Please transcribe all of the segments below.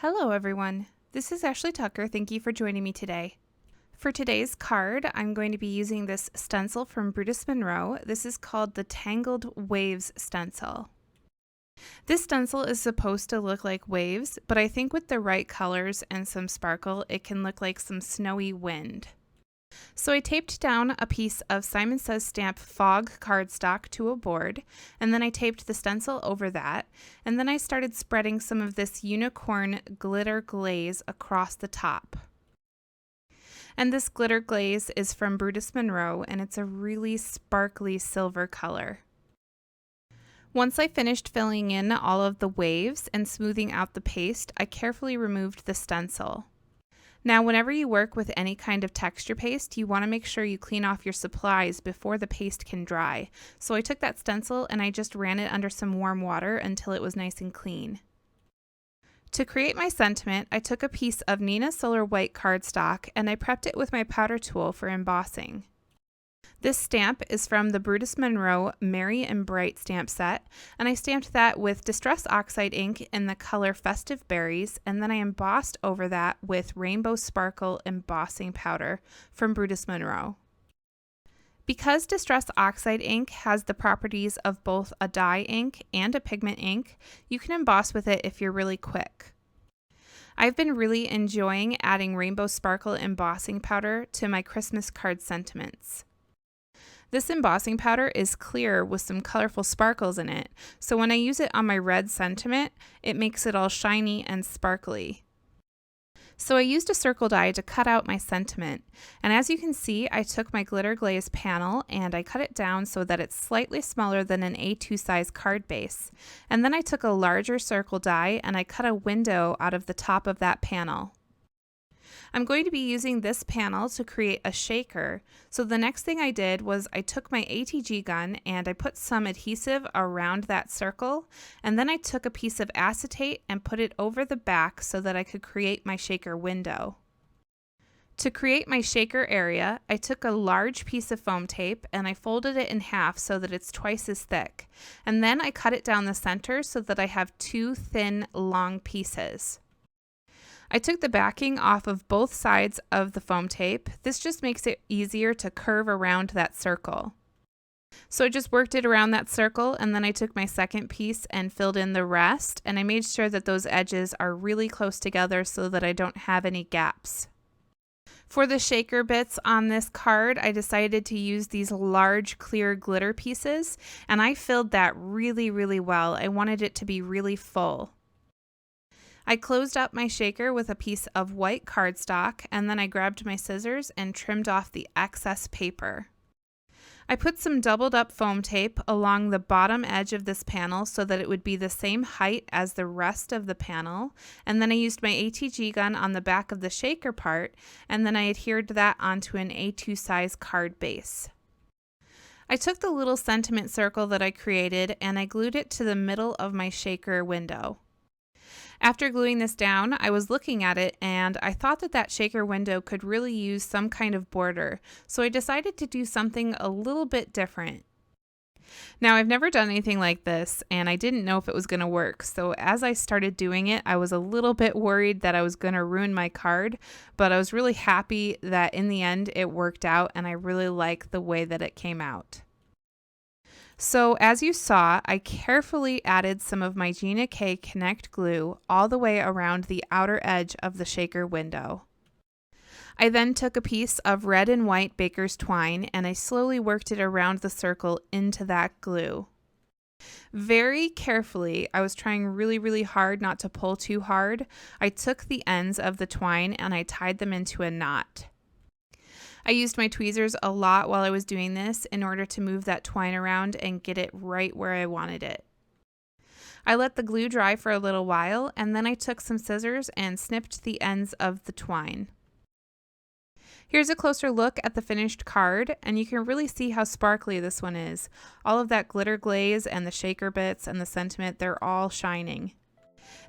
Hello everyone, this is Ashley Tucker. Thank you for joining me today. For today's card, I'm going to be using this stencil from Brutus Monroe. This is called the Tangled Waves stencil. This stencil is supposed to look like waves, but I think with the right colors and some sparkle, it can look like some snowy wind. So I taped down a piece of Simon Says Stamp Fog cardstock to a board, and then I taped the stencil over that, and then I started spreading some of this unicorn glitter glaze across the top. And this glitter glaze is from Brutus Monroe, and it's a really sparkly silver color. Once I finished filling in all of the waves and smoothing out the paste, I carefully removed the stencil. Now, whenever you work with any kind of texture paste, you want to make sure you clean off your supplies before the paste can dry. So I took that stencil and I just ran it under some warm water until it was nice and clean. To create my sentiment, I took a piece of Neenah Solar White cardstock and I prepped it with my powder tool for embossing. This stamp is from the Brutus Monroe Merry and Bright stamp set, and I stamped that with Distress Oxide ink in the color Festive Berries, and then I embossed over that with Rainbow Sparkle embossing powder from Brutus Monroe. Because Distress Oxide ink has the properties of both a dye ink and a pigment ink, you can emboss with it if you're really quick. I've been really enjoying adding Rainbow Sparkle embossing powder to my Christmas card sentiments. This embossing powder is clear with some colorful sparkles in it, so when I use it on my red sentiment, it makes it all shiny and sparkly. So I used a circle die to cut out my sentiment, and as you can see, I took my glitter glaze panel and I cut it down so that it's slightly smaller than an A2 size card base, and then I took a larger circle die and I cut a window out of the top of that panel. I'm going to be using this panel to create a shaker, so the next thing I did was I took my ATG gun and I put some adhesive around that circle, and then I took a piece of acetate and put it over the back so that I could create my shaker window. To create my shaker area, I took a large piece of foam tape and I folded it in half so that it's twice as thick, and then I cut it down the center so that I have two thin, long pieces. I took the backing off of both sides of the foam tape. This just makes it easier to curve around that circle. So I just worked it around that circle, and then I took my second piece and filled in the rest, and I made sure that those edges are really close together so that I don't have any gaps. For the shaker bits on this card, I decided to use these large clear glitter pieces, and I filled that really, really well. I wanted it to be really full. I closed up my shaker with a piece of white cardstock, and then I grabbed my scissors and trimmed off the excess paper. I put some doubled up foam tape along the bottom edge of this panel so that it would be the same height as the rest of the panel, and then I used my ATG gun on the back of the shaker part, and then I adhered that onto an A2 size card base. I took the little sentiment circle that I created and I glued it to the middle of my shaker window. After gluing this down, I was looking at it and I thought that shaker window could really use some kind of border, so I decided to do something a little bit different. Now, I've never done anything like this and I didn't know if it was going to work, so as I started doing it, I was a little bit worried that I was going to ruin my card, but I was really happy that in the end it worked out and I really like the way that it came out. So as you saw, I carefully added some of my Gina K Connect glue all the way around the outer edge of the shaker window. I then took a piece of red and white baker's twine and I slowly worked it around the circle into that glue. Very carefully, I was trying really, really hard not to pull too hard. I took the ends of the twine and I tied them into a knot. I used my tweezers a lot while I was doing this in order to move that twine around and get it right where I wanted it. I let the glue dry for a little while and then I took some scissors and snipped the ends of the twine. Here's a closer look at the finished card, and you can really see how sparkly this one is. All of that glitter glaze and the shaker bits and the sentiment, they're all shining.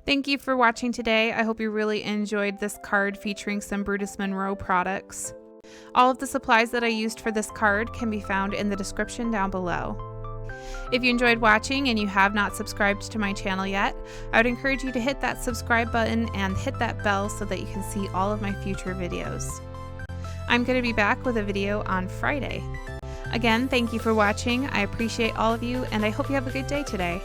Thank you for watching today. I hope you really enjoyed this card featuring some Brutus Monroe products. All of the supplies that I used for this card can be found in the description down below. If you enjoyed watching and you have not subscribed to my channel yet, I would encourage you to hit that subscribe button and hit that bell so that you can see all of my future videos. I'm going to be back with a video on Friday. Again, thank you for watching. I appreciate all of you, and I hope you have a good day today.